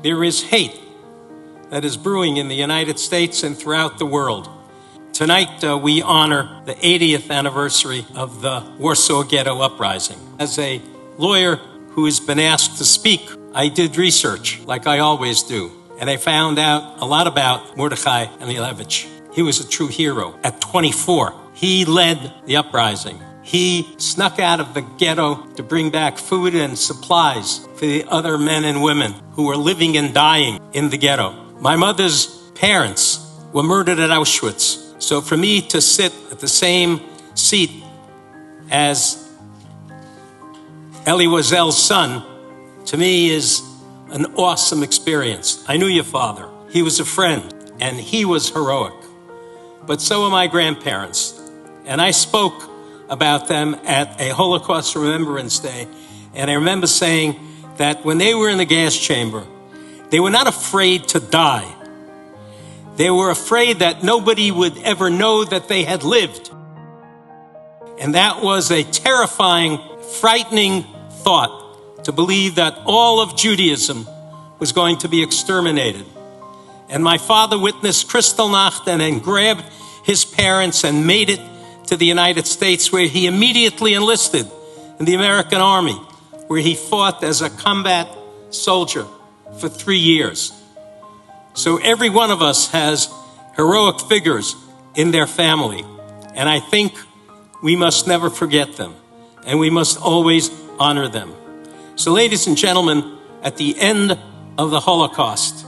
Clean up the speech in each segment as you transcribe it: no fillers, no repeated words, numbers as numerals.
There is hate that is brewing in the United States and throughout the world. Tonight, we honor the 80th anniversary of the Warsaw Ghetto Uprising. As a lawyer who has been asked to speak, I did research, like I always do, and I found out a lot about Mordechai Anilevich. He was a true hero. At 24, he led the uprising. He snuck out of the ghetto to bring back food and supplies for the other men and women who were living and dying in the ghetto. My mother's parents were murdered at Auschwitz. So for me to sit at the same seat as Elie Wiesel's son, to me is an awesome experience. I knew your father. He was a friend, and he was heroic. But so are my grandparents. And I spoke about them at a Holocaust Remembrance Day. And I remember saying that when they were in the gas chamber, they were not afraid to die. They were afraid that nobody would ever know that they had lived. And that was a terrifying, frightening thought, to believe that all of Judaism was going to be exterminated. And my father witnessed Kristallnacht and then grabbed his parents and made it to the United States, where he immediately enlisted in the American Army, where he fought as a combat soldier for 3 years. So every one of us has heroic figures in their family, and I think we must never forget them, and we must always honor them. So ladies and gentlemen, at the end of the Holocaust,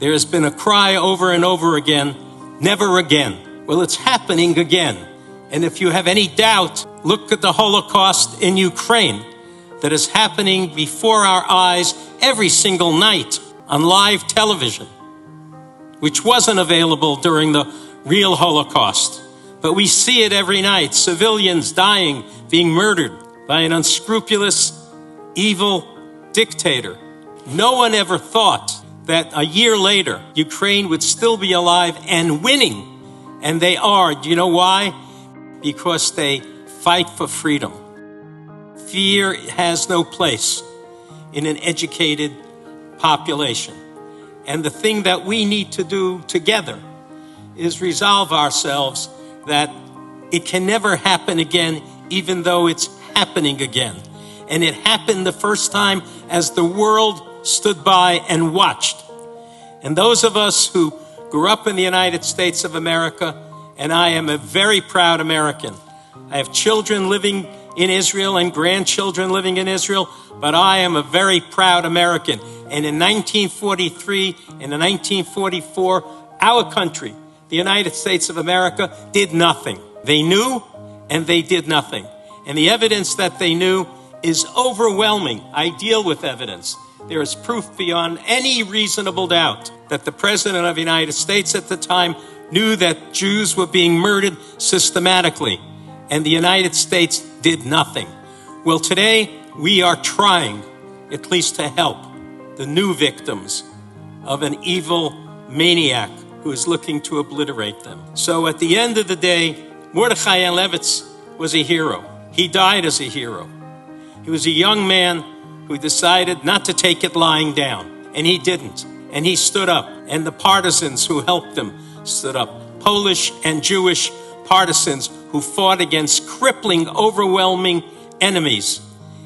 there has been a cry over and over again, never again. Well, it's happening again. And if you have any doubt, look at the Holocaust in Ukraine that is happening before our eyes every single night on live television, which wasn't available during the real Holocaust. But we see it every night, civilians dying, being murdered by an unscrupulous, evil dictator. No one ever thought that a year later, Ukraine would still be alive and winning. And they are. Do you know why? Because they fight for freedom. Fear has no place in an educated population. And the thing that we need to do together is resolve ourselves that it can never happen again, even though it's happening again. And it happened the first time as the world stood by and watched. And those of us who grew up in the United States of America, and I am a very proud American. I have children living in Israel and grandchildren living in Israel, but I am a very proud American. And in 1943 and in 1944, our country, the United States of America, did nothing. They knew and they did nothing. And the evidence that they knew is overwhelming. I deal with evidence. There is proof beyond any reasonable doubt that the President of the United States at the time knew that Jews were being murdered systematically, and the United States did nothing. Well, today we are trying at least to help the new victims of an evil maniac who is looking to obliterate them. So at the end of the day, Mordechai Anilevich was a hero. He died as a hero. He was a young man who decided not to take it lying down, and he didn't. And he stood up, and the partisans who helped him stood up. Polish and Jewish partisans who fought against crippling, overwhelming enemies.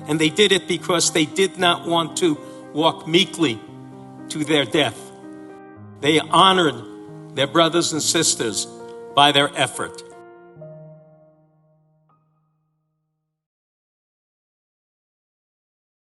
And they did it because they did not want to walk meekly to their death. They honored their brothers and sisters by their effort.